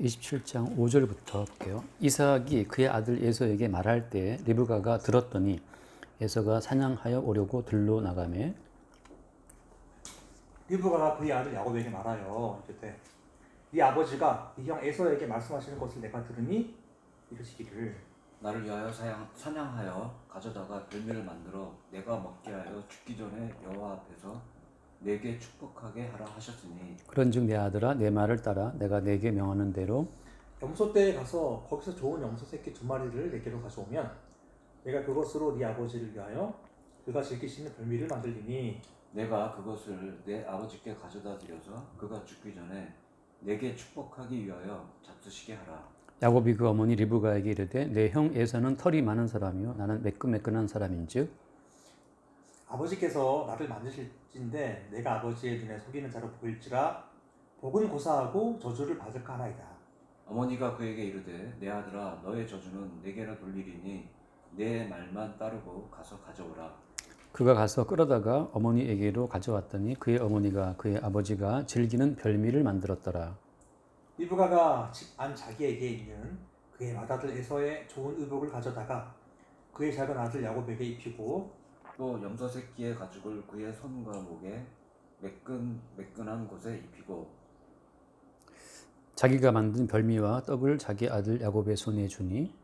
27장 5절부터 볼게요. 이삭이 그의 아들 에서에게 말할 때 리브가가 들었더니 에서가 사냥하여 오려고 들로 나가매 리브가가 그의 아들 야곱에게 말하여 이르되 네 아버지가 네 형 에서에게 말씀하시는 것을 내가 들으니 이르시기를 나를 위하여 사냥하여 가져다가 별미를 만들어 내가 먹게 하여 죽기 전에 여호와 앞에서 내게 축복하게 하라 하셨으니 그런즉 내 아들아 내 말을 따라 내가 내게 명하는 대로 염소떼에 가서 거기서 좋은 염소 새끼 2마리를 내게로 가져오면 내가 그것으로 네 아버지를 위하여 그가 즐기시는 별미를 만들리니 내가 그것을 내 아버지께 가져다 드려서 그가 죽기 전에 내게 축복하기 위하여 잡수시게 하라. 야곱이 그 어머니 리브가에게 이르되 내 형 에서는 털이 많은 사람이요 나는 매끈매끈한 사람인즉 아버지께서 나를 만드실진데 내가 아버지의 눈에 속이는 자로 보일지라 복은 고사하고 저주를 받을까 하나이다. 어머니가 그에게 이르되 내 아들아 너의 저주는 내게로 돌리리니 내 말만 따르고 가서 가져오라. 그가 가서 끌어다가 어머니에게로 가져왔더니 그의 어머니가 그의 아버지가 즐기는 별미를 만들었더라. 리브가가 집 안 자기에게 있는 그의 맏아들 에서의 좋은 의복을 가져다가 그의 작은 아들 야곱에게 입히고 또 염소 새끼의 가죽을 그의 손과 목에 매끈한 곳에 입히고 자기가 만든 별미와 떡을 자기 아들 야곱의 손에 주니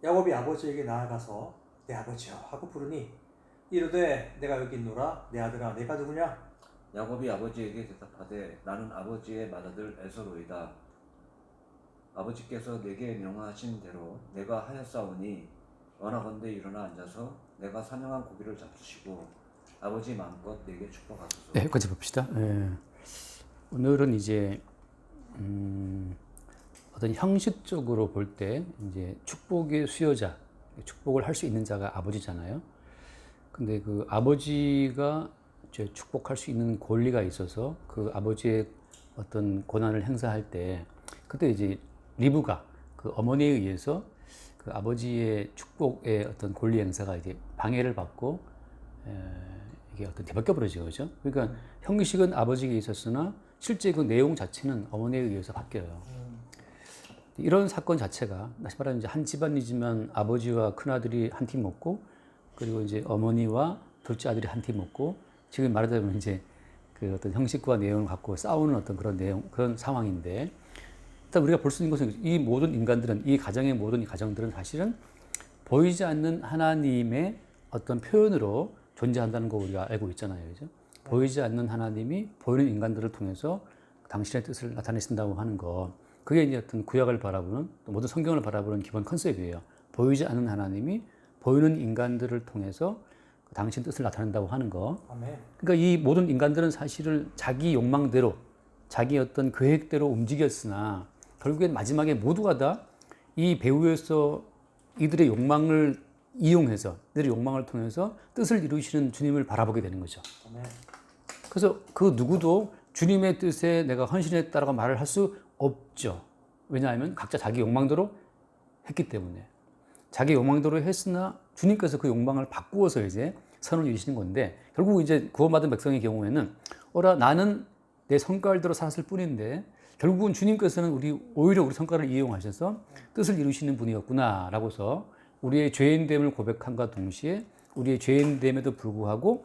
야곱이 아버지에게 나아가서 내 아버지여 하고 부르니 이르되 내가 여기 있노라. 내 아들아 내가 누구냐? 야곱이 아버지에게 대답하되 나는 아버지의 맏아들 에서로이다. 아버지께서 내게 명하신 대로 내가 하였사오니 원하건대 일어나 앉아서 내가 사냥한 고기를 잡수시고 아버지 마음껏 내게 축복하소서. 네, 여기까지 봅시다. 오늘은 이제 어떤 형식적으로 볼 때 이제 축복의 수요자, 축복을 할 수 있는 자가 아버지잖아요. 근데 그 아버지가 이제 축복할 수 있는 권리가 있어서 그 아버지의 어떤 권한을 행사할 때 그때 이제 리브가 그 어머니에 의해서 그 아버지의 축복의 어떤 권리 행사가 이제 방해를 받고 이게 어떤 뒤바뀌어 버리죠, 그죠? 그러니까 형식은 아버지에게 있었으나 실제 그 내용 자체는 어머니에 의해서 바뀌어요. 이런 사건 자체가 다시 말하면 이제 한 집안이지만 아버지와 큰 아들이 한 팀 먹고 그리고 이제 어머니와 둘째 아들이 한 팀 먹고 지금 말하자면 이제 그 어떤 형식과 내용을 갖고 싸우는 어떤 그런 내용 그런 상황인데. 일단 우리가 볼 수 있는 것은 이 모든 인간들은 이 가정의 모든 가정들은 사실은 보이지 않는 하나님의 어떤 표현으로 존재한다는 거 우리가 알고 있잖아요, 그죠? 보이지 않는 하나님이 보이는 인간들을 통해서 당신의 뜻을 나타내신다고 하는 거, 그게 이제 어떤 구약을 바라보는 또 모든 성경을 바라보는 기본 컨셉이에요. 보이지 않는 하나님이 보이는 인간들을 통해서 당신 뜻을 나타낸다고 하는 거. 아멘. 그러니까 이 모든 인간들은 사실은 자기 욕망대로, 자기 어떤 계획대로 움직였으나 결국엔 마지막에 모두가 다 이 배후에서 이들의 욕망을 이용해서 이들의 욕망을 통해서 뜻을 이루시는 주님을 바라보게 되는 거죠. 아멘. 그래서 그 누구도 주님의 뜻에 내가 헌신했다라고 말을 할 수 없죠. 왜냐하면 각자 자기 욕망대로 했기 때문에. 자기 욕망대로 했으나 주님께서 그 욕망을 바꾸어서 이제 선을 이루시는 건데 결국 이제 구원받은 백성의 경우에는 나는 내 성깔대로 살았을 뿐인데 결국은 주님께서는 오히려 우리 성깔을 이용하셔서 뜻을 이루시는 분이었구나라고서 우리의 죄인됨을 고백함과 동시에 우리의 죄인됨에도 불구하고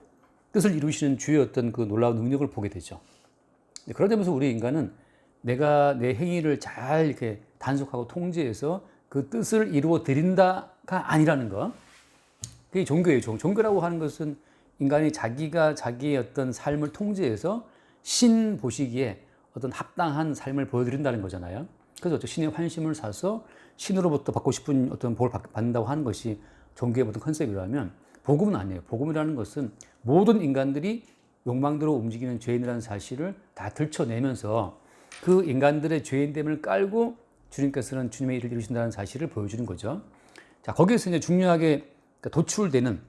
뜻을 이루시는 주의 어떤 그 놀라운 능력을 보게 되죠. 그러면서 우리 인간은 내가 내 행위를 잘 이렇게 단속하고 통제해서 그 뜻을 이루어 드린다가 아니라는 거. 그게 종교예요. 종교라고 하는 것은 인간이 자기가 자기의 어떤 삶을 통제해서 신 보시기에 어떤 합당한 삶을 보여드린다는 거잖아요. 그래서 신의 환심을 사서 신으로부터 받고 싶은 어떤 복을 받는다고 하는 것이 종교의 어떤 컨셉이라면 복음은 아니에요. 복음이라는 것은 모든 인간들이 욕망대로 움직이는 죄인이라는 사실을 다 들춰내면서 그 인간들의 죄인됨을 깔고 주님께서는 주님의 일을 이루신다는 사실을 보여주는 거죠. 자, 거기에서 이제 중요하게 도출되는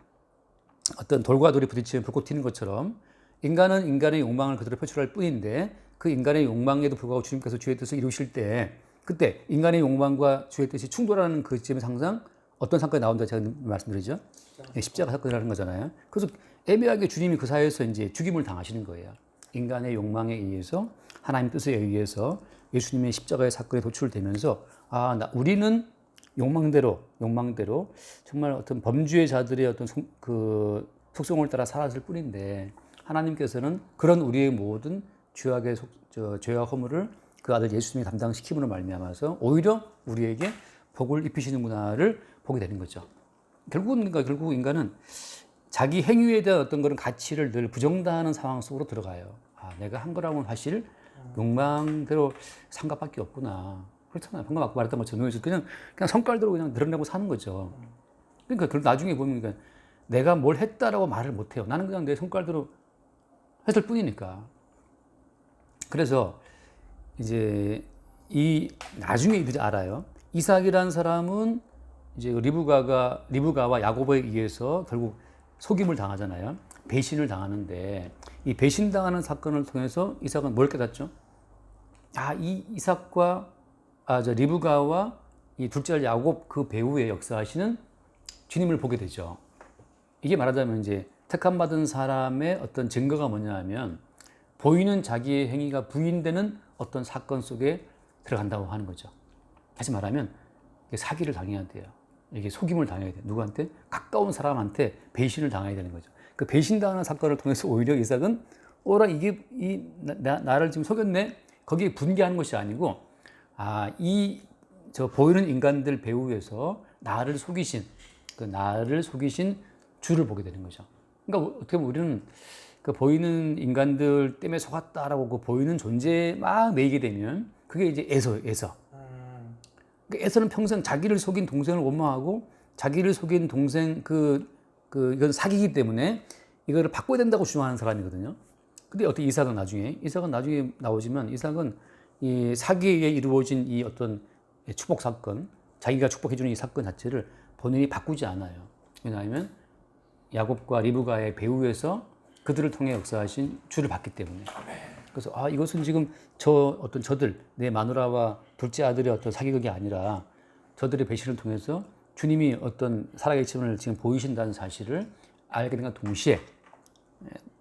어떤 돌과 돌이 부딪히면 불꽃 튀는 것처럼 인간은 인간의 욕망을 그대로 표출할 뿐인데 그 인간의 욕망에도 불구하고 주님께서 주의 뜻을 이루실 때 그때 인간의 욕망과 주의 뜻이 충돌하는 그 지점에서 항상 어떤 사건이 나온다 제가 말씀드리죠. 십자가 사건이라는 거잖아요. 그래서 애매하게 주님이 그 사회에서 이제 죽임을 당하시는 거예요. 인간의 욕망에 의해서 하나님 뜻에 의해서 예수님의 십자가의 사건이 도출되면서 우리는 욕망대로 정말 어떤 범죄자들의 어떤 그 속성을 따라 살았을 뿐인데 하나님께서는 그런 우리의 모든 죄와 허물을 그 아들 예수님이 담당시킴으로 말미암아서 오히려 우리에게 복을 입히시는구나를 보게 되는 거죠. 결국 인간은 자기 행위에 대한 어떤 그런 가치를 늘 부정당하는 상황 속으로 들어가요. 내가 한 거라고는 사실 욕망대로 산 것밖에 없구나. 그렇잖아요. 방금 아까 말했던 것처럼 그냥 성깔대로 그냥 드러내고 사는 거죠. 그러니까 나중에 보면 내가 뭘 했다라고 말을 못 해요. 나는 그냥 내 성깔대로 했을 뿐이니까. 그래서 이제 나중에 이들이 알아요. 이삭이라는 사람은 이제 리브가와 야곱에 의해서 결국 속임을 당하잖아요. 배신을 당하는데 이 배신당하는 사건을 통해서 이삭은 뭘 깨닫죠? 이 이삭과 리브가와 이 둘째 아들 야곱 그 배후에 역사하시는 주님을 보게 되죠. 이게 말하자면 이제 택함받은 사람의 어떤 증거가 뭐냐 하면 보이는 자기의 행위가 부인되는 어떤 사건 속에 들어간다고 하는 거죠. 다시 말하면 사기를 당해야 돼요. 이게 속임을 당해야 돼요. 누구한테? 가까운 사람한테 배신을 당해야 되는 거죠. 그 배신당하는 사건을 통해서 오히려 이삭은 나를 지금 속였네? 거기에 분개하는 것이 아니고 보이는 인간들 배후에서 나를 속이신 주를 보게 되는 거죠. 그러니까 어떻게 보면 우리는 그 보이는 인간들 때문에 속았다라고 그 보이는 존재에 막 매이게 되면 그게 이제 에서. 그 에서는 평생 자기를 속인 동생을 원망하고 자기를 속인 동생 이건 사기이기 때문에 이거를 바꿔야 된다고 주장하는 사람이거든요. 근데 어떻게 이삭은 나중에 나오지만 이삭은 이 사기에 이루어진 이 어떤 축복 사건, 자기가 축복해주는 이 사건 자체를 본인이 바꾸지 않아요. 왜냐하면 야곱과 리브가의 배후에서 그들을 통해 역사하신 주를 봤기 때문에. 그래서 이것은 지금 저들 내 마누라와 둘째 아들의 어떤 사기극이 아니라 저들의 배신을 통해서 주님이 어떤 살아계심을 지금 보이신다는 사실을 알게 된 동시에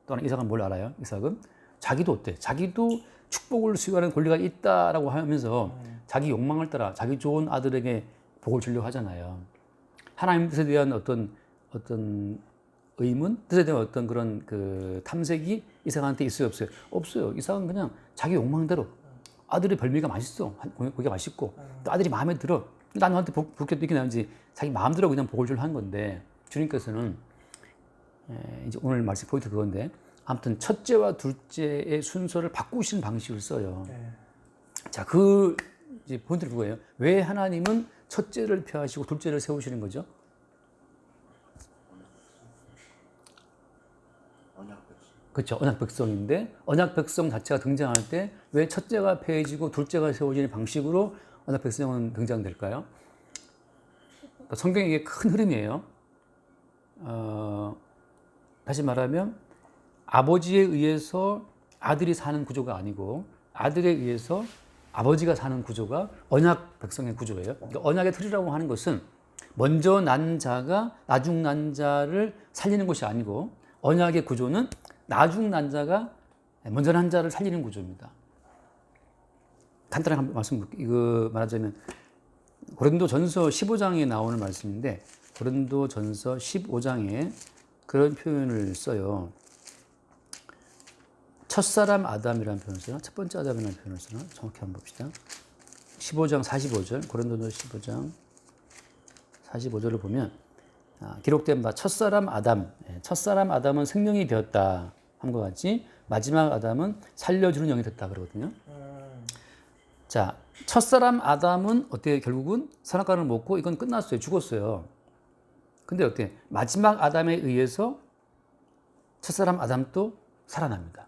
또한 이삭은 뭘 알아요? 이삭은 자기도 어때? 자기도 축복을 수여하는 권리가 있다라고 하면서 자기 욕망을 따라 자기 좋은 아들에게 복을 주려고 하잖아요. 하나님 뜻에 대한 어떤 의문, 뜻에 대한 어떤 그런 그 탐색이 이삭한테 있어요, 없어요? 없어요. 이삭은 그냥 자기 욕망대로 아들의 별미가 맛있어, 고기가 맛있고 또 아들이 마음에 들어. 난 너한테 복 이렇게 나는지 자기 마음대로 그냥 복을 주려 한 건데 주님께서는 이제 오늘 말씀 포인트 그건데 아무튼 첫째와 둘째의 순서를 바꾸신 방식을 써요. 자, 이제 포인트는 그거예요. 왜 하나님은 첫째를 폐하시고 둘째를 세우시는 거죠? 그렇죠. 언약 백성인데 언약 백성 자체가 등장할 때 왜 첫째가 폐해지고 둘째가 세워지는 방식으로 언약 백성은 등장될까요? 성경의 이게 큰 흐름이에요. 다시 말하면 아버지에 의해서 아들이 사는 구조가 아니고 아들에 의해서 아버지가 사는 구조가 언약 백성의 구조예요. 그러니까 언약의 틀이라고 하는 것은 먼저 난 자가 나중 난 자를 살리는 것이 아니고 언약의 구조는 나중 난 자가 먼저 난 자를 살리는 구조입니다. 간단하게 말씀, 이거 말하자면 고린도전서 15장에 나오는 말씀인데 고린도전서 15장에 그런 표현을 써요. 첫사람 아담이라는 표현을 쓰나? 첫 번째 아담이라는 표현을 쓰나? 정확히 한번 봅시다. 15장 45절, 고린도전서 15장 45절을 보면 기록된 바 첫사람 아담은 생명이 되었다 함과 같이 마지막 아담은 살려주는 영이 됐다 그러거든요. 자, 첫사람 아담은 어떻게 결국은 선악과를 먹고 이건 끝났어요. 죽었어요. 근데 어떻게 마지막 아담에 의해서 첫사람 아담도 살아납니다.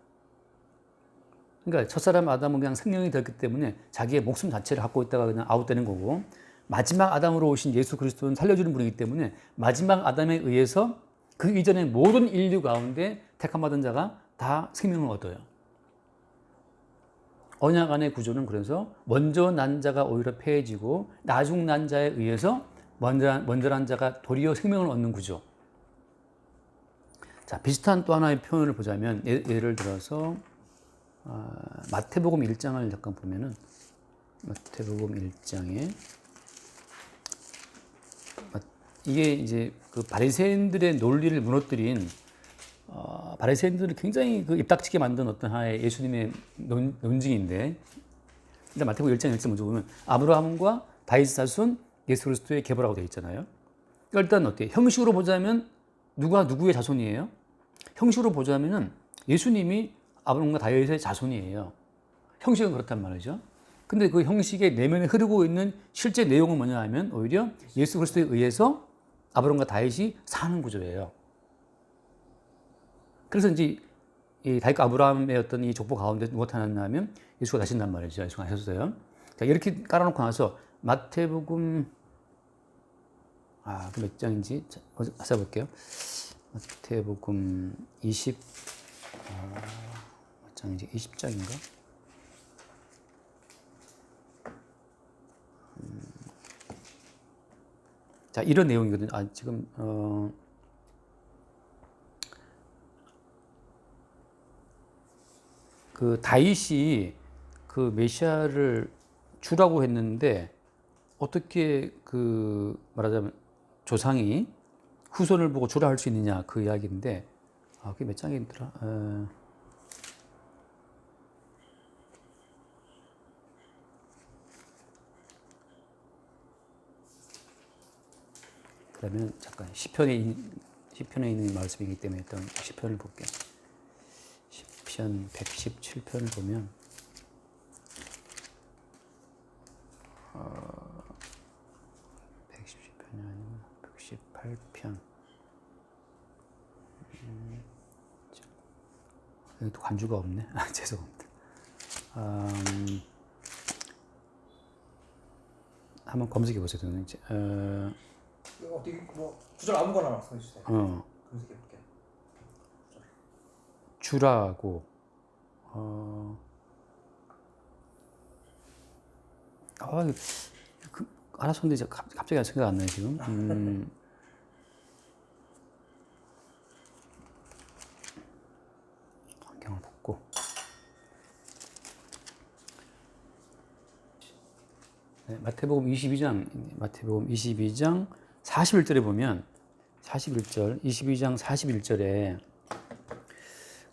그러니까 첫사람 아담은 그냥 생명이 되었기 때문에 자기의 목숨 자체를 갖고 있다가 그냥 아웃되는 거고 마지막 아담으로 오신 예수 그리스도는 살려주는 분이기 때문에 마지막 아담에 의해서 그 이전의 모든 인류 가운데 택함받은 자가 다 생명을 얻어요. 언약 안의 구조는 그래서 먼저 난 자가 오히려 폐해지고 나중 난 자에 의해서 먼저 난 자가 도리어 생명을 얻는 구조. 자, 비슷한 또 하나의 표현을 보자면 예를 들어서 마태복음 1장을 잠깐 보면은 마태복음 1장에 이게 이제 그 바리새인들의 논리를 무너뜨린 바리새인들을 굉장히 그 입닥치게 만든 어떤 하나의 예수님의 논증인데 일단 마태복음 1장 1절 먼저 보면 아브라함과 다윗 자손 예수 그리스도의 계보라고 되어 있잖아요. 그러니까 일단 어때요? 형식으로 보자면 누가 누구의 자손이에요? 형식으로 보자면은 예수님이 아브라함과 다윗의 자손이에요. 형식은 그렇단 말이죠. 근데 그 형식의 내면에 흐르고 있는 실제 내용은 뭐냐 하면 오히려 예수 그리스도에 의해서 아브라함과 다윗이 사는 구조예요. 그래서 이제 이 다윗과 아브라함의 어떤 이 족보 가운데 누가 나타났냐면 예수가 나신단 말이죠. 예수가 나셨어요. 자, 이렇게 깔아놓고 나서 마태복음 그 몇 장인지 찾아볼게요. 마태복음 몇 장인지 20장인가? 자, 이런 내용이거든요. 지금 그 다윗이 그 메시아를 주라고 했는데 어떻게 그 말하자면 조상이 후손을 보고 주라 할 수 있느냐 그 이야기인데 그게 몇 장이더라? 그러면 잠깐 시편에 있는 말씀이기 때문에 일단 시편을 볼게요. 시편 117편을 보면 117편이 아니고 118편 여기 또 간주가 없네. 죄송합니다. 한번 검색해 보세요. 어떻게 뭐 구절 아무거나 말씀해 주세요. 검색해 볼게요. 주라고 알아서 근데 갑자기 생각 안 나요 지금. 안경을 벗고 네, 마태복음 22장 41절에 보면 22장 41절에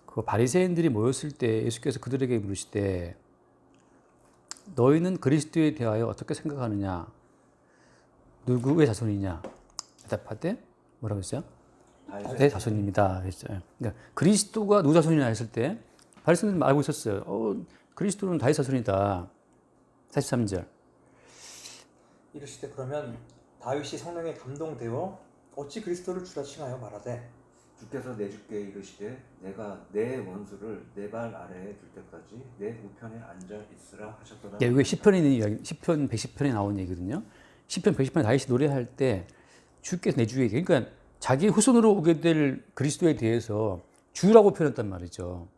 그 바리새인들이 모였을 때 예수께서 그들에게 물으시되 너희는 그리스도에 대하여 어떻게 생각하느냐? 누구의 자손이냐? 대답하되 뭐라고 했어요? 내 자손입니다. 그랬어요. 그러니까 그리스도가 누구 자손이냐 했을 때 바리새인들은 알고 있었어요. 그리스도는 다윗 자손이다. 43절. 이르시되 그러면 다윗이 성령에 감동되어 어찌 그리스도를 주라 칭하여 말하되 주께서 내 주께 이르시되 내가 내 원수를 내 발 아래에 둘 때까지 내 우편에 앉아 있으라 하셨도다. 이게 시편에 있는 이야기, 시편 110편에 나온 얘기거든요. 시편 110편에 다윗이 노래할 때 주께서 내 주에게, 그러니까 자기 후손으로 오게 될 그리스도에 대해서 주라고 표현했단 말이죠.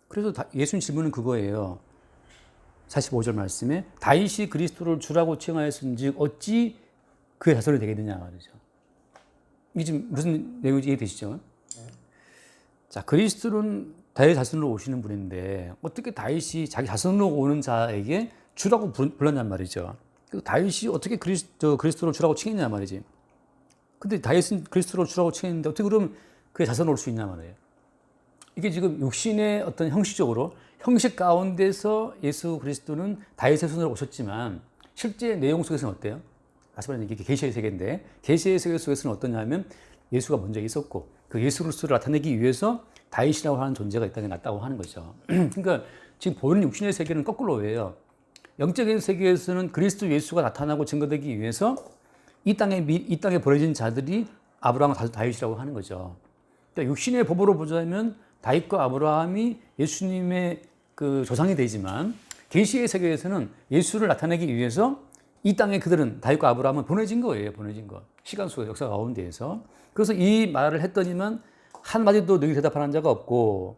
그래서 예수님 질문은 그거예요. 45절 말씀에 다윗이 그리스도를 주라고 칭하였은즉 어찌 그의 자손이 되겠느냐 말이죠. 이게 지금 무슨 내용인지 이해되시죠? 자, 그리스도는 다윗 자손으로 오시는 분인데 어떻게 다윗이 자기 자손으로 오는 자에게 주라고 불렀냔 말이죠. 다윗이 어떻게 그리스도를 주라고 칭했냐 말이지. 근데 다윗은 그리스도를 주라고 칭했는데 어떻게 그러면 그의 자손으로 올 수 있냐 말이에요. 이게 지금 육신의 어떤 형식적으로 형식 가운데서 예수 그리스도는 다윗의 손으로 오셨지만 실제 내용 속에서는 어때요? 다시 말하면 이게 계시의 세계인데 계시의 세계 속에서는 어떠냐면 예수가 먼저 있었고 그 예수 그리스도를 나타내기 위해서 다윗이라고 하는 존재가 이 땅에 났다고 하는 거죠. 그러니까 지금 보이는 육신의 세계는 거꾸로예요. 영적인 세계에서는 그리스도 예수가 나타나고 증거되기 위해서 이 땅에 버려진 자들이 아브라함과 다윗이라고 하는 거죠. 그러니까 육신의 법으로 보자면 다윗과 아브라함이 예수님의 그 조상이 되지만 계시의 세계에서는 예수를 나타내기 위해서 이 땅에 그들은 다윗과 아브라함은 보내진 거예요. 보내진 거. 시간 속의 역사 가운데에서. 그래서 이 말을 했더니만 한마디도 너희 대답하는 자가 없고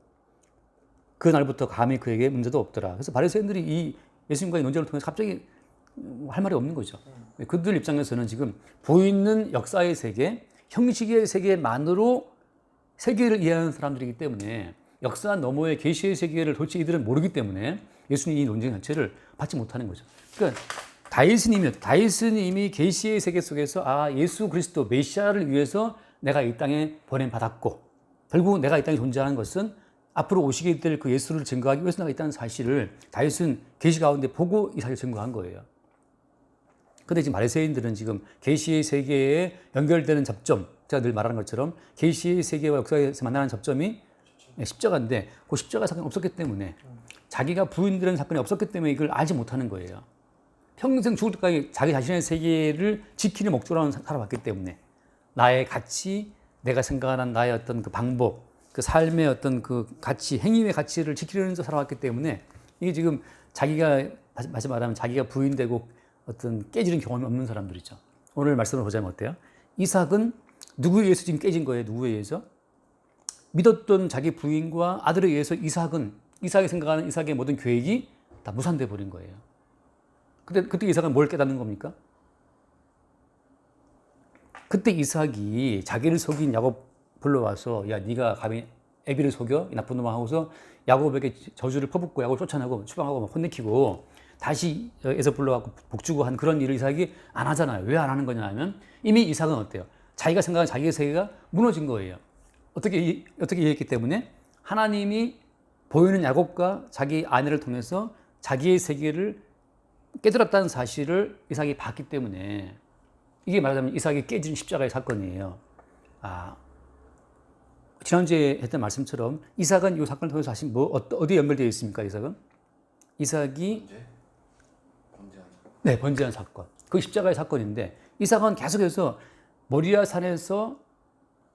그날부터 감히 그에게 문제도 없더라. 그래서 바리새인들이 이 예수님과의 논쟁을 통해서 갑자기 할 말이 없는 거죠. 그들 입장에서는 지금 보이는 역사의 세계, 형식의 세계만으로 세계를 이해하는 사람들이기 때문에 역사 너머의 계시의 세계를 도대체 이들은 모르기 때문에 예수님이 논쟁 자체를 받지 못하는 거죠. 그러니까 다윗스님이 계시의 세계 속에서 예수 그리스도 메시아를 위해서 내가 이 땅에 보냄받았고 결국 내가 이 땅에 존재하는 것은 앞으로 오시게 될 그 예수를 증거하기 위해서 내가 있다는 사실을 다윗은 계시 가운데 보고 이 사실을 증거한 거예요. 근데 지금 바리새인들은 지금 계시의 세계에 연결되는 접점, 제가 늘 말하는 것처럼 계시의 세계와 역사에서 만나는 접점이 십자가인데 그 십자가 사건이 없었기 때문에 자기가 부인되는 사건이 없었기 때문에 이걸 알지 못하는 거예요. 평생 죽을 때까지 자기 자신의 세계를 지키는 목적으로 살아왔기 때문에 나의 가치, 내가 생각하는 나의 어떤 그 방법, 그 삶의 어떤 그 가치, 행위의 가치를 지키려면서 살아왔기 때문에 이게 지금 자기가 다시 말하면 자기가 부인되고 어떤 깨지는 경험이 없는 사람들이죠. 오늘 말씀을 보자면 어때요? 이삭은 누구에 의해서 지금 깨진 거예요? 누구에 의해서? 믿었던 자기 부인과 아들에 의해서 이삭이 생각하는 이삭의 모든 계획이 다 무산돼 버린 거예요. 그때 이삭은 뭘 깨닫는 겁니까? 그때 이삭이 자기를 속인 야곱 불러와서 야 네가 감히 애비를 속여? 이 나쁜 놈아 하고서 야곱에게 저주를 퍼붓고 야곱을 쫓아내고 추방하고 막 혼내키고 다시 에서 불러갖고 복주고 한 그런 일을 이삭이 안 하잖아요. 왜 안 하는 거냐 하면 이미 이삭은 어때요? 자기가 생각한 자기의 세계가 무너진 거예요. 어떻게 이해했기 때문에 하나님이 보이는 야곱과 자기 아내를 통해서 자기의 세계를 깨달았다는 사실을 이삭이 봤기 때문에 이게 말하자면 이삭이 깨진 십자가의 사건이에요. 지난주에 했던 말씀처럼 이삭은 이 사건을 통해서 다시 어디에 연결되어 있습니까? 이삭이 번제한 사건. 그 십자가의 사건인데 이삭은 계속해서 모리아 산에서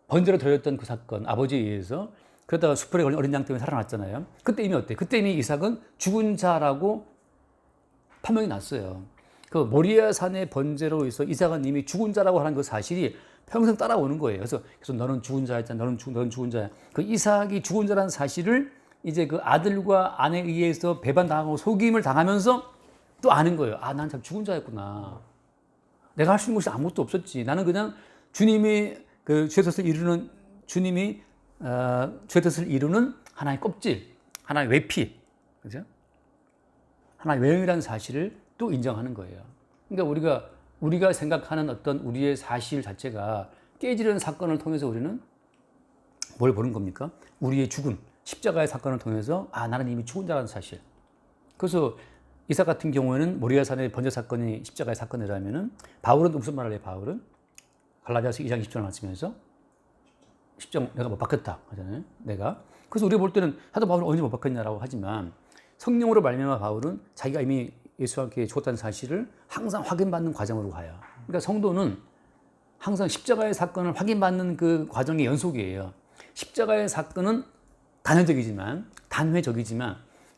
번제로 드렸던 그 사건, 아버지에 의해서 그러다가 수풀에 걸린 어린 양 때문에 살아났잖아요. 그때 이미 어때? 그때 이미 이삭은 죽은 자라고 판명이 났어요. 그 모리아 산의 번제로 해서 이삭은 이미 죽은 자라고 하는 그 사실이 평생 따라오는 거예요. 그래서 너는 죽은 자였잖아. 너는 죽은 자야. 그 이삭이 죽은 자라는 사실을 이제 그 아들과 아내에 의해서 배반당하고 속임을 당하면서 또 아는 거예요. 난 참 죽은 자였구나. 내가 할 수 있는 것이 아무것도 없었지. 나는 그냥 주님이 그 죄 뜻을 이루는 죄 뜻을 이루는 하나의 껍질, 하나의 외피, 그죠? 하나의 외형이라는 사실을 또 인정하는 거예요. 그러니까 우리가 생각하는 어떤 우리의 사실 자체가 깨지는 사건을 통해서 우리는 뭘 보는 겁니까? 우리의 죽음, 십자가의 사건을 통해서 나는 이미 죽은 자라는 사실. 그래서 이삭 같은 경우에는 모리아산의 번제 사건이 십자가의 사건이라면은 바울은 무슨 말을 해요? 바울은 갈라디아서 2장 20절 말씀에서 십자가 내가 못 박혔다 하잖아요. 내가. 그래서 우리가 볼 때는 사도 바울은 언제 못 박혔냐라고 하지만 성령으로 말미암아 바울은 자기가 이미 예수와 함께 죽었다는 사실을 항상 확인받는 과정으로 가요. 그러니까 성도는 항상 십자가의 사건을 확인받는 그 과정의 연속이에요. 십자가의 사건은 단회적이지만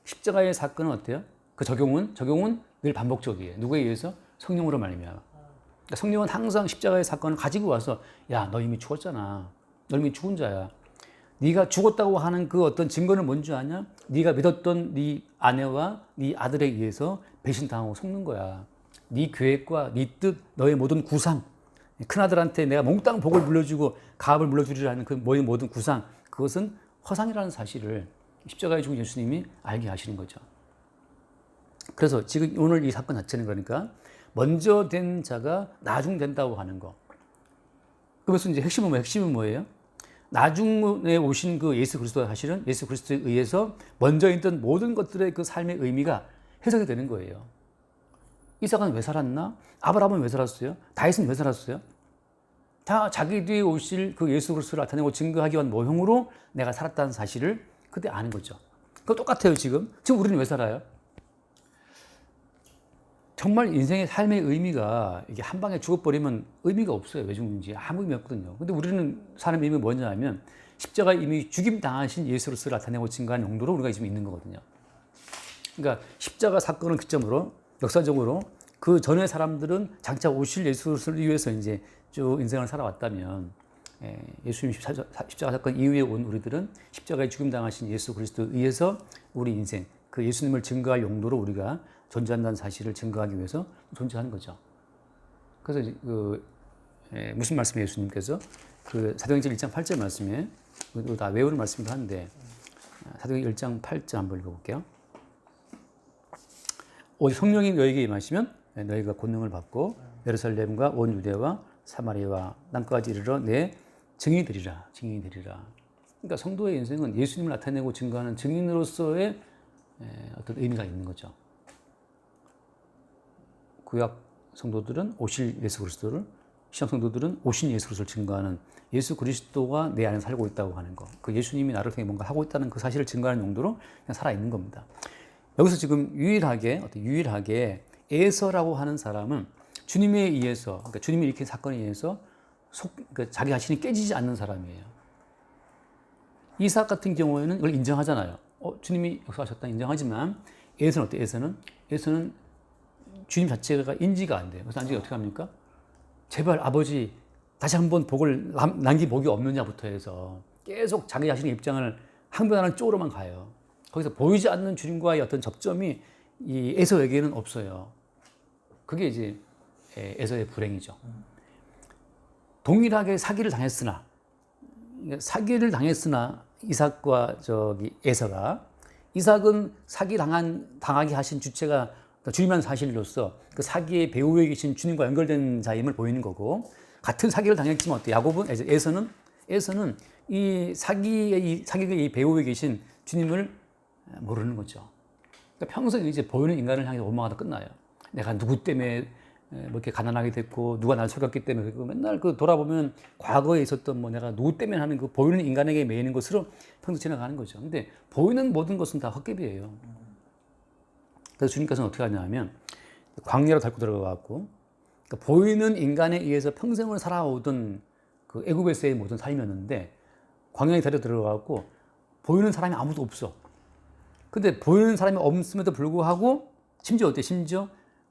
십자가의 사건은 어때요? 그 적용은 늘 반복적이에요. 누구에 의해서? 성령으로 말미암아. 그러니까 성령은 항상 십자가의 사건을 가지고 와서 야, 너 이미 죽었잖아. 너 이미 죽은 자야. 네가 죽었다고 하는 그 어떤 증거는 뭔지 아냐? 네가 믿었던 네 아내와 네 아들에 의해서 배신당하고 속는 거야. 네 계획과 네 뜻, 너의 모든 구상, 큰아들한테 내가 몽땅 복을 물려주고 가업을 물려주리라는 그 모든 구상, 그것은 허상이라는 사실을 십자가에 죽은 예수님이 알게 하시는 거죠. 그래서 지금 오늘 이 사건 자체는 그러니까 먼저 된 자가 나중 된다고 하는 거. 그래서 이제 핵심은 뭐예요? 나중에 오신 그 예수 그리스도가 사실은 예수 그리스도에 의해서 먼저 있던 모든 것들의 그 삶의 의미가 해석이 되는 거예요. 이삭은 왜 살았나? 아브라함은 왜 살았어요? 다윗은 왜 살았어요? 다 자기 뒤에 오실 그 예수 그리스도를 나타내고 증거하기 위한 모형으로 내가 살았다는 사실을 그때 아는 거죠. 그거 똑같아요, 지금. 지금 우리는 왜 살아요? 정말 인생의 삶의 의미가 이게 한 방에 죽어버리면 의미가 없어요. 왜 죽는지 아무 의미 없거든요. 근데 우리는 사는 의미가 뭐냐 하면 십자가 이미 죽임 당하신 예수를 나타내고 증거한 용도로 우리가 지금 있는 거거든요. 그러니까 십자가 사건을 기점으로 역사적으로 그 전에 사람들은 장차 오실 예수를 위해서 이제 쭉 인생을 살아왔다면 예수님 십자가 사건 이후에 온 우리들은 십자가에 죽임 당하신 예수 그리스도에 의해서 우리 인생 그 예수님을 증거할 용도로 우리가 존재한다는 사실을 증거하기 위해서 존재하는 거죠. 그래서 무슨 말씀이에요? 예수님께서 그 사도행전 1장 8절 말씀에 이거 다 외우는 말씀이기도 한데 사도행전 1장 8절 한번 읽어볼게요. 오직 성령이 너에게 임하시면 너희가 권능을 받고 예루살렘과 온 유대와 사마리아와 땅까지 이르러 내 증인이 되리라. 그러니까 성도의 인생은 예수님을 나타내고 증거하는 증인으로서의 어떤 의미가 있는 거죠. 구약 성도들은 오실 예수 그리스도를, 신약 성도들은 오신 예수 그리스도를 증거하는 예수 그리스도가 내 안에 살고 있다고 하는 거. 그 예수님이 나를 통해 뭔가 하고 있다는 그 사실을 증거하는 용도로 그냥 살아있는 겁니다. 여기서 지금 유일하게 에서라고 하는 사람은 주님에 의해서, 그러니까 주님이 일으킨 사건에 의해서 그러니까 자기 자신이 깨지지 않는 사람이에요. 이삭 같은 경우에는 이걸 인정하잖아요. 주님이 역사하셨다 인정하지만 에서는 어때요? 에서는 주님 자체가 인지가 안 돼요. 그래서 나중에 어떻게 합니까? 제발 아버지 다시 한번 복을 남긴 복이 없느냐부터 해서 계속 자기 자신의 입장을 항변하는 쪽으로만 가요. 거기서 보이지 않는 주님과의 어떤 접점이 이 에서에게는 없어요. 그게 이제 에서의 불행이죠. 동일하게 사기를 당했으나 이삭과 에서가 이삭은 당하게 하신 주체가 주님이라는 사실로서 그 사기의 배후에 계신 주님과 연결된 자임을 보이는 거고, 같은 사기를 당했지만 어때? 에서는 이 사기의 배후에 계신 주님을 모르는 거죠. 그러니까 평생 이제 보이는 인간을 향해서 원망하다 끝나요. 내가 누구 때문에 뭐 이렇게 가난하게 됐고, 누가 나를 속였기 때문에, 그리고 맨날 그 돌아보면 과거에 있었던 뭐 내가 누구 때문에 하는 그 보이는 인간에게 매이는 것으로 평생 지나가는 거죠. 근데 보이는 모든 것은 다 헛개비예요. 그래서 주님께서는 어떻게 하냐면 광야로 밟고 들어가갖고, 그러니까 보이는 인간에 의해서 평생을 살아오던 그 애굽에서의 모든 삶이었는데 광야에 데려 들어가갖고 보이는 사람이 아무도 없어. 근데 보이는 사람이 없음에도 불구하고 심지어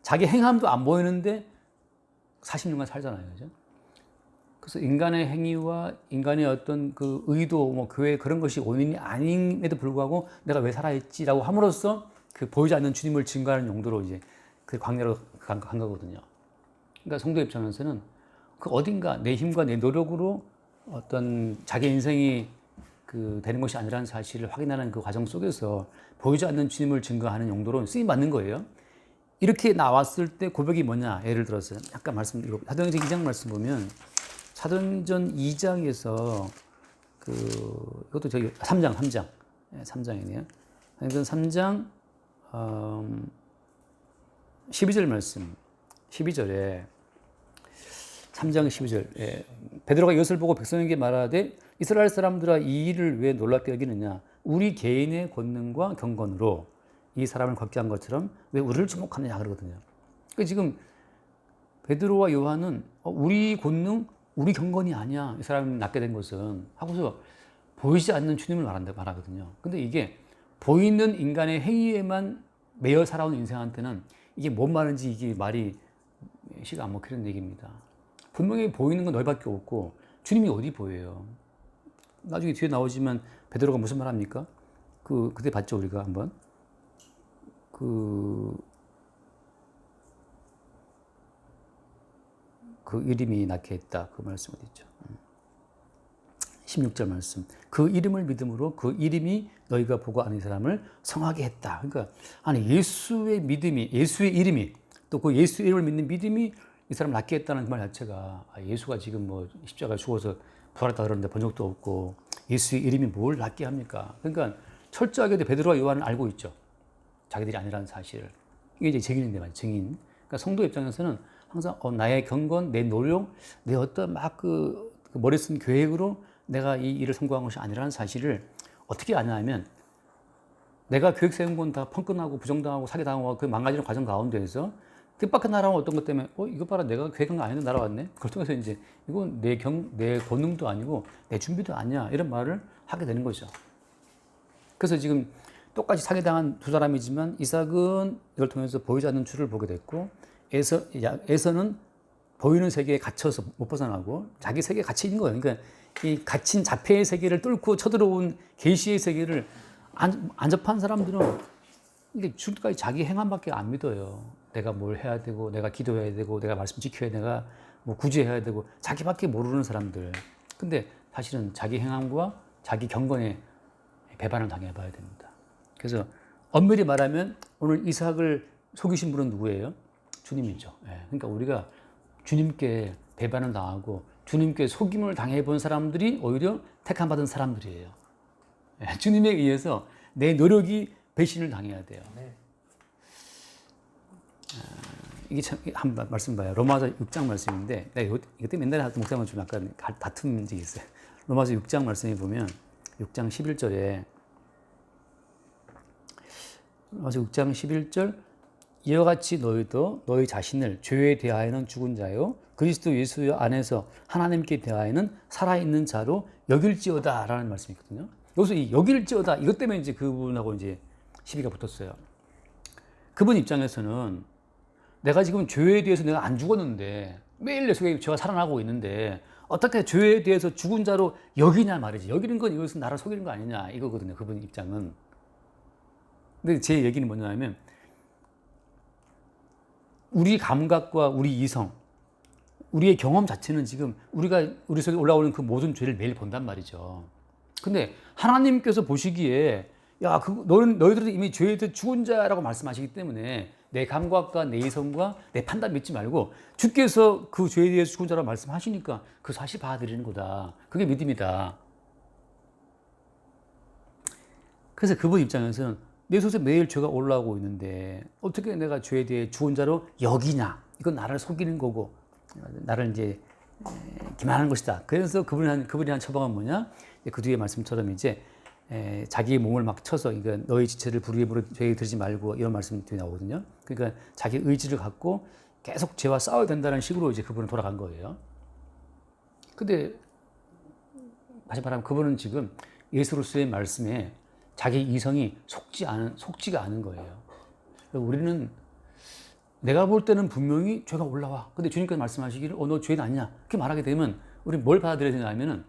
자기 행함도 안 보이는데 40년간 살잖아요. 그죠? 그래서 인간의 행위와 인간의 어떤 그 의도, 뭐 교회 그런 것이 원인이 아님에도 불구하고 내가 왜 살아있지라고 함으로써 그 보이지 않는 주님을 증거하는 용도로 이제 그 광야로 간 거거든요. 그러니까 성도 입장에서는 그 어딘가 내 힘과 내 노력으로 어떤 자기 인생이 그 되는 것이 아니라는 사실을 확인하는 그 과정 속에서 보이지 않는 주님을 증거하는 용도로 쓰임 받는 거예요. 이렇게 나왔을 때 고백이 뭐냐? 예를 들어서 약간 사도행전 2장 말씀 보면 사도행전 2장에서 이것도 3장이네요. 사도행전 3장 12절 말씀, 12절에 3장 12절 베드로가 이것을 보고 백성에게 말하되 이스라엘 사람들아 이 일을 왜 놀랍게 여기느냐? 우리 개인의 권능과 경건으로 이 사람을 걷게 한 것처럼 왜 우리를 주목하느냐 그러거든요. 그러니까 지금 베드로와 요한은 우리 권능, 우리 경건이 아니야. 이 사람이 낫게 된 것은 하고서 보이지 않는 주님을 말하거든요. 근데 이게 보이는 인간의 행위에만 매여 살아온 인생한테는 이게 뭔 말인지 이게 말이 시가 안 먹히는 얘기입니다. 분명히 보이는 건 너희밖에 없고 주님이 어디 보여요? 나중에 뒤에 나오지만 베드로가 무슨 말 합니까? 그때 봤죠 우리가 한번 그 이름이 낳게 했다. 그 말씀 어디 있죠? 16절 말씀. 그 이름을 믿음으로 그 이름이 너희가 보고 아는 사람을 성하게 했다. 그러니까 아니 예수의 이름이 또 그 예수 이름을 믿는 믿음이 이 사람을 낫게 했다는 그 말 자체가 예수가 지금 뭐 십자가에 죽어서 부활했다 그러는데 본 적도 없고 예수의 이름이 뭘 낫게 합니까? 그러니까 철저하게 베드로와 요한은 알고 있죠. 자기들이 아니라는 사실을. 이게 이제 증인인데 말이죠. 증인. 그러니까 성도 입장에서는 항상 나의 경건, 내 노력, 내 어떤 그 머리 쓴 계획으로 내가 이 일을 성공한 것이 아니라는 사실을 어떻게 아냐면 내가 계획 세운 건 다 펑크나고 부정당하고 사기당하고 그 망가지는 과정 가운데에서 뜻밖의 날아온 어떤 것 때문에 이거 봐라 내가 계획한 거 아닌데 날아왔네. 그걸 통해서 이제 이건 내 권능도 아니고 내 준비도 아니야 이런 말을 하게 되는 거죠. 그래서 지금 똑같이 사기당한 두 사람이지만 이삭은 이걸 통해서 보이지 않는 주를 보게 됐고 에서는 보이는 세계에 갇혀서 못 벗어나고 자기 세계에 갇혀 있는 거예요. 그러니까 이 갇힌 자폐의 세계를 뚫고 쳐들어온 계시의 세계를 안 접한 사람들은 이게 지금까지 자기 행함밖에 안 믿어요. 내가 뭘 해야 되고 내가 기도해야 되고 내가 말씀 지켜야 내가 뭐 구제해야 되고 자기밖에 모르는 사람들. 근데 사실은 자기 행함과 자기 경건에 배반을 당해봐야 됩니다. 그래서 엄밀히 말하면 오늘 이삭을 속이신 분은 누구예요? 주님이죠. 예. 그러니까 우리가 주님께 배반을 당하고 주님께 속임을 당해본 사람들이 오히려 택함받은 사람들이에요. 예. 주님에 의해서 내 노력이 배신을 당해야 돼요. 네. 이게 참, 한 말씀 봐요. 로마서 6장 말씀인데, 내가 이것 때문에 옛날에 목사님은 좀 약간 다툼 적이 있어요. 로마서 6장 말씀에 보면, 6장 11절에, 로마서 6장 11절, 이와 같이 너희도 너희 자신을 죄에 대하여는 죽은 자요, 그리스도 예수 안에서 하나님께 대하여는 살아있는 자로 여길지어다 라는 말씀이 있거든요. 여기서 이 여길지어다, 이것 때문에 이제 그분하고 이제 시비가 붙었어요. 그분 입장에서는 내가 지금 죄에 대해서 내가 안 죽었는데 매일 내 속에 죄가 살아나고 있는데 어떻게 죄에 대해서 죽은 자로 여기냐 말이지. 여기는 건 이것은 나를 속이는 거 아니냐 이거거든요. 그분 입장은. 근데 제 얘기는 뭐냐면 우리 감각과 우리 이성, 우리의 경험 자체는 지금 우리가 우리 속에 올라오는 그 모든 죄를 매일 본단 말이죠. 근데 하나님께서 보시기에 야, 너희들은 이미 죄에 대해 죽은 자라고 말씀하시기 때문에 내 감각과 내 이성과 내 판단 믿지 말고 주께서 그 죄에 대해서 죽은 자라고 말씀하시니까 그 사실 받아들이는 거다. 그게 믿음이다. 그래서 그분 입장에서는 내 속에 매일 죄가 올라오고 있는데 어떻게 내가 죄에 대해 죽은 자로 여기냐. 이건 나를 속이는 거고 나를 이제 기만하는 것이다. 그래서 그분이 한 처방은 뭐냐? 그 뒤에 말씀처럼 이제 자기의 몸을 막 쳐서 그러니까 너희 지체를 불의에 물어 죄에 들지 말고 이런 말씀이 나오거든요. 그러니까 자기 의지를 갖고 계속 죄와 싸워야 된다는 식으로 이제 그분은 돌아간 거예요. 근데 다시 말하면 그분은 지금 예수로서의 말씀에 자기 이성이 속지가 않은 거예요. 우리는 내가 볼 때는 분명히 죄가 올라와. 근데 주님께서 말씀하시기를 너 죄는 아니냐. 그렇게 말하게 되면 우리 뭘 받아들여야 되냐 하면은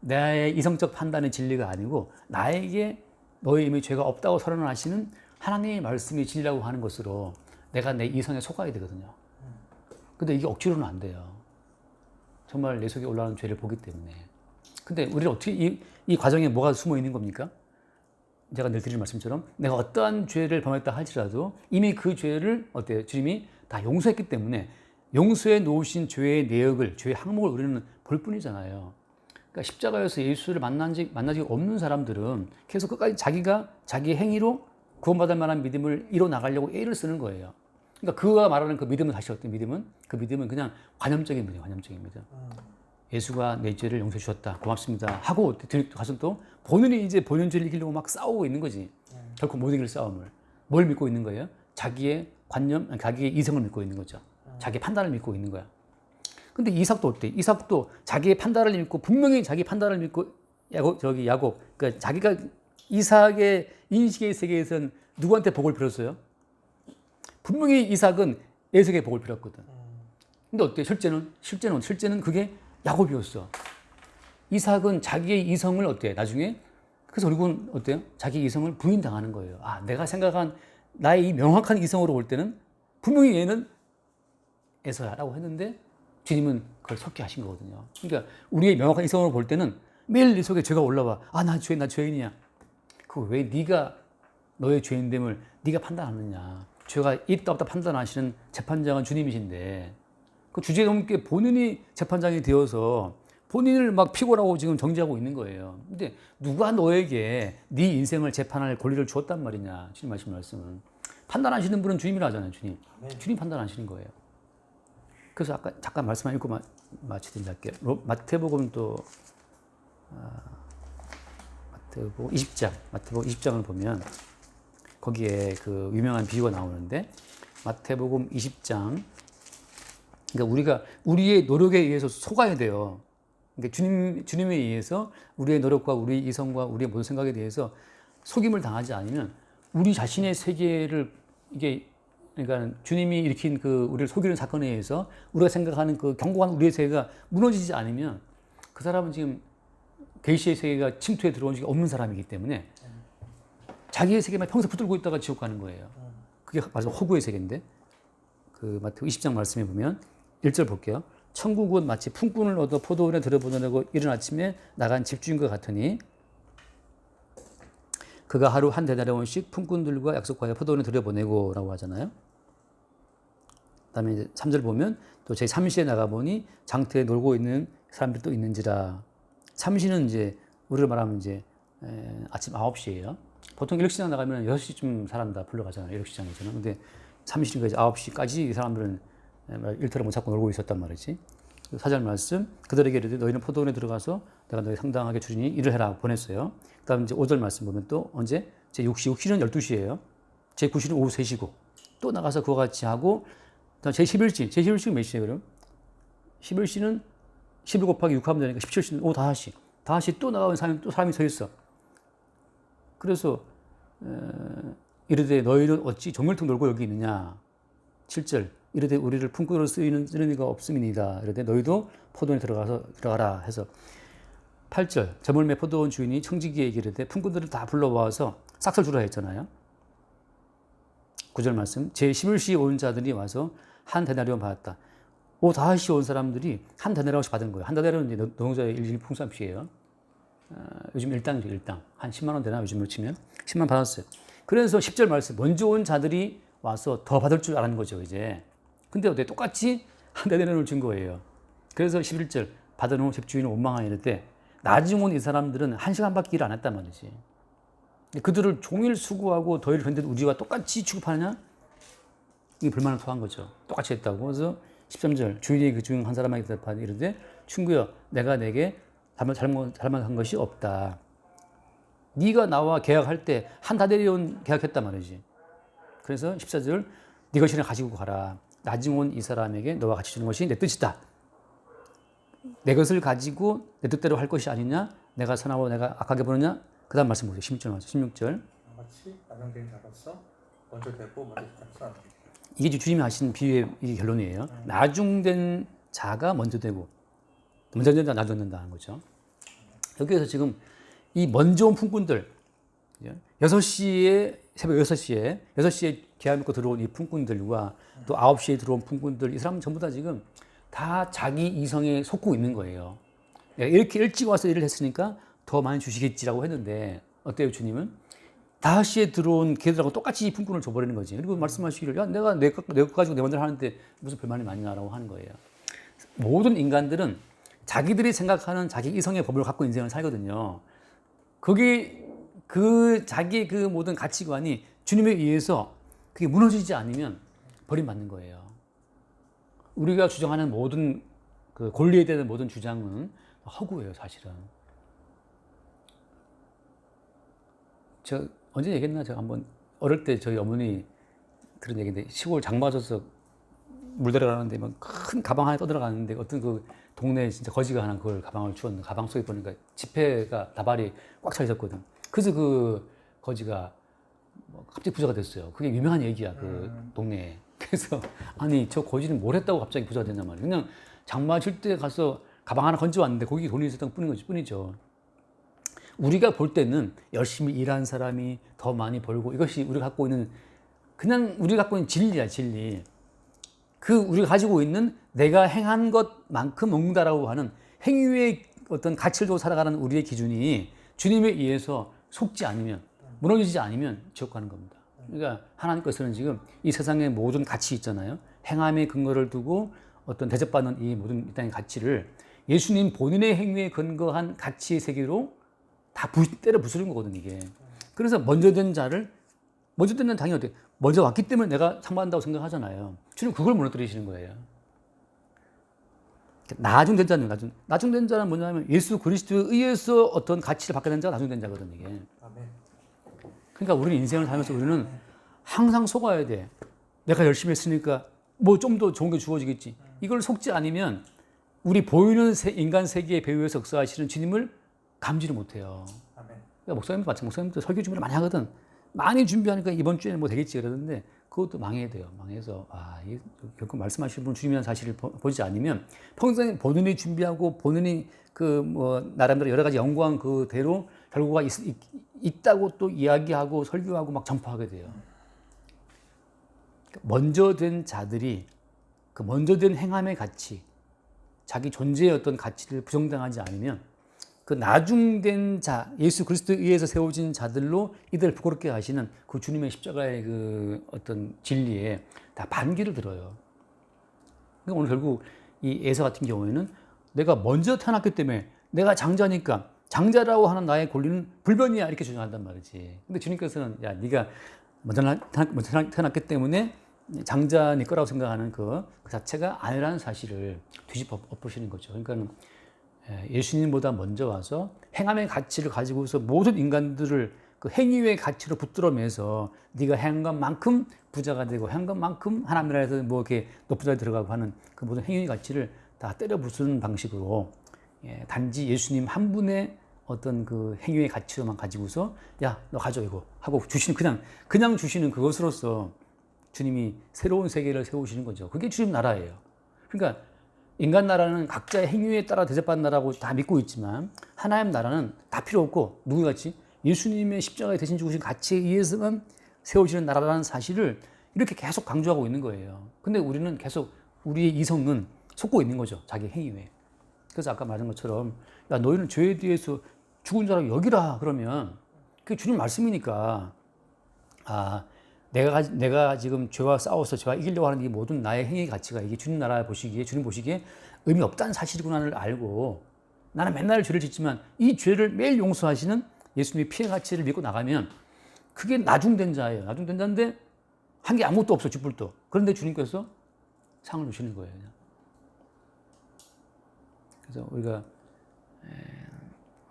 나의 이성적 판단의 진리가 아니고 나에게 너의 이미 죄가 없다고 선언하시는 하나님의 말씀이 진리라고 하는 것으로 내가 내 이성에 속아야 되거든요. 근데 이게 억지로는 안 돼요. 정말 내 속에 올라오는 죄를 보기 때문에. 근데 우리는 어떻게 이 과정에 뭐가 숨어 있는 겁니까? 제가 늘 드리는 말씀처럼 내가 어떠한 죄를 범했다 할지라도 이미 그 죄를 어때요? 주님이 다 용서했기 때문에 용서해 놓으신 죄의 내역을, 죄의 항목을 우리는 볼 뿐이잖아요. 그러니까 십자가에서 예수를 만난 적이 없는 사람들은 계속 끝까지 자기 행위로 구원받을 만한 믿음을 이뤄나가려고 애를 쓰는 거예요. 그러니까 그가 말하는 그 믿음은 다시 어떤 믿음은? 그 믿음은 그냥 관념적인 믿음, 관념적인 믿음. 예수가 내 죄를 용서해 주셨다. 고맙습니다. 하고 가서 또 본인이 이제 본인 죄를 이기려고 막 싸우고 있는 거지. 결코 못 이길 싸움을. 뭘 믿고 있는 거예요? 자기의 관념, 자기의 이성을 믿고 있는 거죠. 자기의 판단을 믿고 있는 거야. 근데 이삭도 어때? 이삭도 자기의 판단을 믿고 분명히 자기 판단을 믿고 야곱 그러니까 자기가 이삭의 인식의 세계에선 누구한테 복을 빌었어요? 분명히 이삭은 에석의 복을 빌었거든. 근데 어때? 실제는 그게 야곱이었어. 이삭은 자기의 이성을 어때? 나중에 그래서 결국은 어때요? 자기 이성을 부인당하는 거예요. 아, 내가 생각한 나의 이 명확한 이성으로 볼 때는 분명히 얘는 에서야라고 했는데 주님은 그걸 섞게 하신 거거든요. 그러니까 우리의 명확한 이성으로 볼 때는 매일 네 속에 죄가 올라와. 아, 나 죄인이야. 그거 왜 네가 너의 죄인됨을 네가 판단하느냐. 죄가 있다 없다 판단하시는 재판장은 주님이신데 그 주제넘게 본인이 재판장이 되어서 본인을 막 피고라고 지금 정지하고 있는 거예요. 근데 누가 너에게 네 인생을 재판할 권리를 주었단 말이냐. 주님 하신 말씀은. 판단하시는 분은 주님이라 하잖아요. 주님. 주님 판단하시는 거예요. 그래서 아까 잠깐 말씀 읽고 마치도록 할게요. 마태복음 또 마태복음 20장을 보면 거기에 그 유명한 비유가 나오는데 마태복음 20장 그러니까 우리가 우리의 노력에 의해서 속아야 돼요. 그러니까 주님에 의해서 우리의 노력과 우리 이성과 우리의 모든 생각에 대해서 속임을 당하지 않으면 우리 자신의 세계를 이게 그러니까 주님이 일으킨 그 우리를 속이는 사건에 의해서 우리가 생각하는 그 견고한 우리의 세계가 무너지지 않으면 그 사람은 지금 계시의 세계가 침투해 들어온 적이 없는 사람이기 때문에 자기의 세계만 평생 붙들고 있다가 지옥 가는 거예요. 그게 마지막 허구의 세계인데 그 마태복음 20장 말씀해 보면 1절 볼게요. 천국은 마치 품꾼을 얻어 포도원에 들여보내려고 이른 아침에 나간 집주인과 같으니 그가 하루 한 데나리온씩 품꾼들과 약속하여 포도원에 들여보내고라고 하잖아요. 그다음에 이제 3절 보면 또 제 3시에 나가보니 장터에 놀고 있는 사람들이 또 있는지라. 3시는 이제 우리로 말하면 이제 아침 9시예요. 보통 일식시장 나가면 6시쯤 사람 다 불러가잖아요. 일식시장에서는. 근데 3시니까 이제 9시까지 이 사람들은 일터를 못 찾고 놀고 있었단 말이지. 4절 말씀, 그들에게 이르되 너희는 포도원에 들어가서 내가 너희 상당하게 주리니 일을 해라 보냈어요. 그다음 이제 5절 말씀 보면 또 언제 제 6시는 12시예요. 제 9시는 오후 3시고 또 나가서 그와 같이 하고 그다음 제 11시는 몇 시예요 그럼? 11시는 11 곱하기 6 하면 되니까 17시는 오후 5시. 5시 또 나가면 사람이 서 있어. 그래서 이르되 너희는 어찌 종일토록 놀고 여기 있느냐. 7절 이르되 우리를 품꾼으로 쓰는 이가 없음이니이다. 이르되 너희도 포도원에 들어가라 해서 8절 저물매 포도원 주인이 청지기에게 이르되 품꾼들을 다 불러와서 싹을 주라 했잖아요. 9절 말씀 제 11시에 온 자들이 와서 한 데나리온 받았다. 오후 5시에 온 사람들이 한 데나리온씩 받은 거예요. 한 데나리온은 이제 노동자의 일풍삼시예요. 요즘 일당이죠, 일당. 한 10만 원 되나 요즘으로 치면 10만 원 받았어요. 그래서 10절 말씀 먼저 온 자들이 와서 더 받을 줄 아는 거죠 이제. 근데 어때 똑같이 한 데나리온을 준 거예요. 그래서 11절 받아놓은 집주인은 원망하여 이르되 나중 온 이 사람들은 한 시간밖에 일 안 했단 말이지. 그들을 종일 수고하고 더 일을 했는데 우리와 똑같이 취급하느냐? 이게 불만을 토한 거죠. 똑같이 했다고. 그래서 13절 주인이 그 중 한 사람에게 대답하되 이르되 친구여 내가 내게 잘못한 것이 없다. 네가 나와 계약할 때 한 데나리온 계약했단 말이지. 그래서 14절 네 것이나 가지고 가라. 나중 온 이 사람에게 너와 같이 주는 것이 내 뜻이다. 내 것을 가지고 내 뜻대로 할 것이 아니냐? 내가 선하고 내가 악하게 보느냐? 그 다음 말씀 보세요. 16절. 같이 나중된 자로서 먼저 되고 먼저 되지 않는. 이게 주님이 하신 비유의 이 결론이에요. 나중된 자가 먼저 되고 먼저 된다 나중 된다는 거죠. 여기에서 지금 이 먼저 온 품꾼들 6시에 새벽 6시에 계약 믿고 들어온 이 품꾼들과 또 9시에 들어온 품꾼들 이 사람은 전부 다 지금 다 자기 이성에 속고 있는 거예요. 이렇게 일찍 와서 일을 했으니까 더 많이 주시겠지라고 했는데 어때요 주님은? 5시에 들어온 걔들하고 똑같이 품꾼을 줘버리는 거지. 그리고 말씀하시기를 야 내가 내 것 가지고 내 마음대로 하는데 무슨 별말이 많냐라고 하는 거예요. 모든 인간들은 자기들이 생각하는 자기 이성의 법을 갖고 인생을 살거든요. 그게 자기의 그 모든 가치관이 주님에 의해서 그게 무너지지 않으면 버림받는 거예요. 우리가 주장하는 모든 그 권리에 대한 모든 주장은 허구예요, 사실은. 저 언제 얘기했나? 제가 한번 어릴 때 저희 어머니 그런 얘기인데 시골 장 맞아서 물 데려가는데 막 큰 가방 하나 떠들어가는데 어떤 그 동네 진짜 거지가 하나 그걸 가방을 주었는데 가방 속에 보니까 지폐가 다발이 꽉 차 있었거든. 그래서 그 거지가 갑자기 부자가 됐어요. 그게 유명한 얘기야 그 동네에. 그래서 아니 저 거지는 뭘 했다고 갑자기 부자가 됐냔 말이야. 그냥 장 맞을 때 가서 가방 하나 건져왔는데 거기에 돈이 있었던 뿐이죠. 우리가 볼 때는 열심히 일한 사람이 더 많이 벌고 이것이 우리가 갖고 있는 그냥 우리가 갖고 있는 진리야 진리. 그 우리가 가지고 있는 내가 행한 것만큼 먹는다라고 하는 행위의 어떤 가치를 두고 살아가는 우리의 기준이 주님에 의해서 속지 않으면 무너지지 않으면 지옥 가는 겁니다. 그러니까 하나님께서는 지금 이 세상의 모든 가치 있잖아요. 행함의 근거를 두고 어떤 대접받는 이 모든 이 땅의 가치를 예수님 본인의 행위에 근거한 가치의 세계로 다 때려 부수는 거거든요, 이게. 그래서 먼저 된 자는 당연히 어때? 먼저 왔기 때문에 내가 상 받는다고 생각하잖아요. 주님 그걸 무너뜨리시는 거예요. 나중된 자는 나중된 자는 뭐냐면 예수 그리스도에 의해서 어떤 가치를 받게 된 자가 나중된 자거든요, 이게. 아멘. 그러니까 우리는 인생을 살면서 우리는 항상 속아야 돼. 내가 열심히 했으니까 뭐 좀 더 좋은 게 주어지겠지. 이걸 속지 않으면 우리 보이는 인간 세계의 배후에서 역사하시는 주님을 감지를 못해요. 아멘. 그러니까 목사님도 설교 준비를 많이 하거든. 많이 준비하니까 이번 주에는 뭐 되겠지 그러는데 그것도 망해야 돼요. 망해서 결국 말씀하시는 분 주님이라는 사실을 보지 않으면 평생 본인이 준비하고 본인이 그 뭐 나름대로 여러 가지 연구한 그대로 결과가 있다고 또 이야기하고 설교하고 막 전파하게 돼요. 먼저 된 자들이 그 먼저 된 행함의 가치, 자기 존재의 어떤 가치를 부정당하지 않으면 그 나중된 자, 예수 그리스도에 의해서 세워진 자들로 이들을 부끄럽게 하시는 그 주님의 십자가의 그 어떤 진리에 다 반기를 들어요. 그러니까 오늘 결국 이 에서 같은 경우에는 내가 먼저 태어났기 때문에 내가 장자니까 장자라고 하는 나의 권리는 불변이야 이렇게 주장한단 말이지. 근데 주님께서는 야 네가 먼저 태어났기 때문에 장자니 거라고 생각하는 그 자체가 아니라는 사실을 뒤집어 엎으시는 거죠. 그러니까 예수님보다 먼저 와서 행함의 가치를 가지고서 모든 인간들을 그 행위의 가치로 붙들어매서 네가 행한 것만큼 부자가 되고 행한 것만큼 하나님 나라에서 뭐 이렇게 높은 자리에 들어가고 하는 그 모든 행위의 가치를 다 때려 부수는 방식으로 단지 예수님 한 분의 어떤 그 행위의 가치로만 가지고서 야 너 가져 이거 하고 주시는 그냥 주시는 그것으로서 주님이 새로운 세계를 세우시는 거죠. 그게 주님 나라예요. 그러니까 인간 나라는 각자의 행위에 따라 대접받는 나라고 다 믿고 있지만 하나님 나라는 다 필요 없고 누구같이 예수님의 십자가에 대신 죽으신 가치에 의해서만 세워지는 나라라는 사실을 이렇게 계속 강조하고 있는 거예요. 근데 우리는 계속 우리의 이성은 속고 있는 거죠. 자기 행위에. 그래서 아까 말한 것처럼 야 너희는 죄에 대해서 죽은 자라고 여기라 그러면 그게 주님 말씀이니까 내가 지금 죄와 싸워서 죄와 이기려고 하는 이 모든 나의 행위의 가치가 이게 주님 나라 보시기에 주님 보시기에 의미 없다는 사실이구나를 알고 나는 맨날 죄를 짓지만 이 죄를 매일 용서하시는 예수님의 피해 가치를 믿고 나가면 그게 나중된 자예요. 나중된 자인데 한 게 아무것도 없어 쥐뿔도. 그런데 주님께서 상을 주시는 거예요. 그냥. 그래서 우리가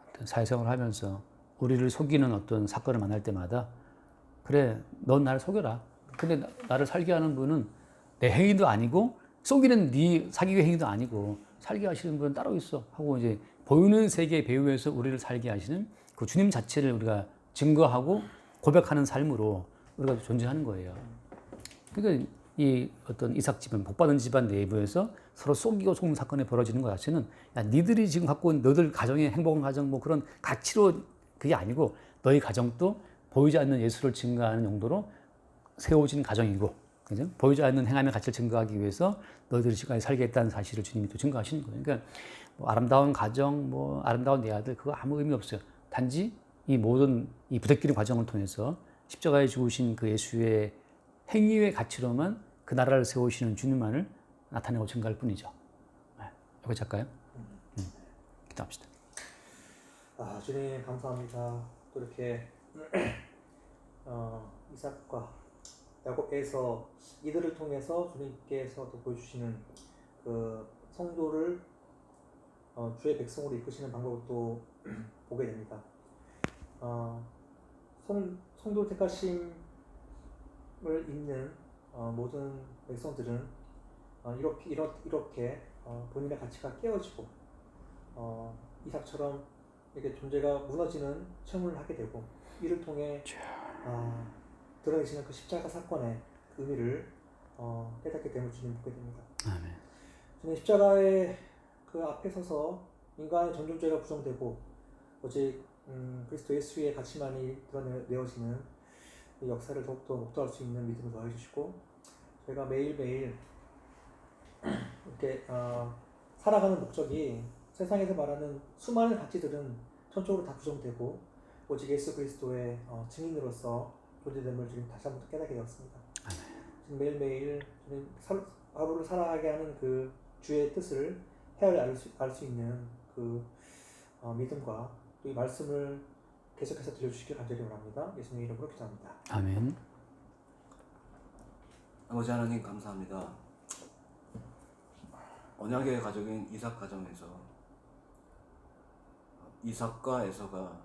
어떤 사회생활을 하면서 우리를 속이는 어떤 사건을 만날 때마다 그래, 넌 나를 속여라. 근데 나를 살게 하는 분은 내 행위도 아니고 속이는 네 사기의 행위도 아니고 살게 하시는 분은 따로 있어 하고 이제 보이는 세계 배후에서 우리를 살게 하시는 그 주님 자체를 우리가 증거하고 고백하는 삶으로 우리가 존재하는 거예요. 그러니까 이 어떤 이삭 집안, 복받은 집안 내부에서 서로 속이고 속는 사건이 벌어지는 것 자체는 야, 니들이 지금 갖고 있는 너들 가정의 행복한 가정 뭐 그런 가치로 그게 아니고 너희 가정도 보이지 않는 예수를 증거하는 용도로 세워진 가정이고, 그죠? 보이지 않는 행함의 가치를 증거하기 위해서 너희들이 지금까지 살겠다는 사실을 주님이 또 증거하시는 거예요. 그러니까 뭐 아름다운 가정, 뭐 아름다운 내 아들 그거 아무 의미 없어요. 단지 이 모든 이 부대끼는 과정을 통해서 십자가에 죽으신 그 예수의 행위의 가치로만 그 나라를 세우시는 주님만을 나타내고 증거할 뿐이죠. 여기까지 할까요? 기도합시다. 주님 감사합니다. 또 이렇게 이삭과 야곱에서 이들을 통해서 주님께서 또 보여주시는 그 성도를 주의 백성으로 이끄시는 방법을 또 보게 됩니다. 성도 택하심을 잇는 모든 백성들은 이렇게 본인의 가치가 깨어지고 이삭처럼 이렇게 존재가 무너지는 체험을 하게 되고 이를 통해 드러내시는 그 십자가 사건의 그 의미를 깨닫게 됨을 주님 보게 됩니다. 아멘. 주님 십자가의 그 앞에 서서 인간의 전존죄가 부정되고 오직 그리스도 예수의 가치만이 드러내어지는 이 역사를 더욱더 목도할 수 있는 믿음을 더해 주시고 저희가 매일매일 이렇게 살아가는 목적이 세상에서 말하는 수많은 가치들은 전적으로 다 부정되고 오직 예수 그리스도의 증인으로서 존재됨을 지금 다시 한번 깨닫게 되었습니다. 지금 매일매일 하루를 살아가게 하는 그 주의 뜻을 헤아려 알 수 있는 그 믿음과 또 이 말씀을 계속해서 들려주시길 간절히 원합니다. 예수님의 이름으로 기도합니다. 아멘. 아버지 하나님 감사합니다. 언약의 가족인 이삭 가정에서 이삭과 에서가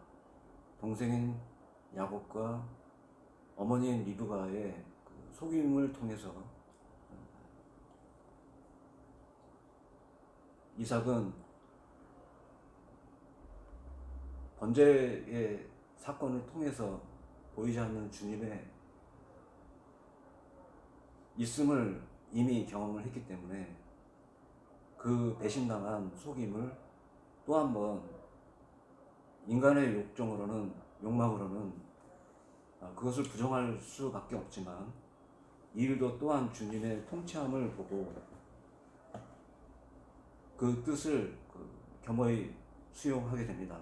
동생인 야곱과 어머니인 리브가의 그 속임을 통해서 이삭은 번제의 사건을 통해서 보이지 않는 주님의 있음을 이미 경험을 했기 때문에 그 배신당한 속임을 또 한 번 인간의 욕망으로는 그것을 부정할 수밖에 없지만 이 일도 또한 주님의 통치함을 보고 그 뜻을 겸허히 수용하게 됩니다.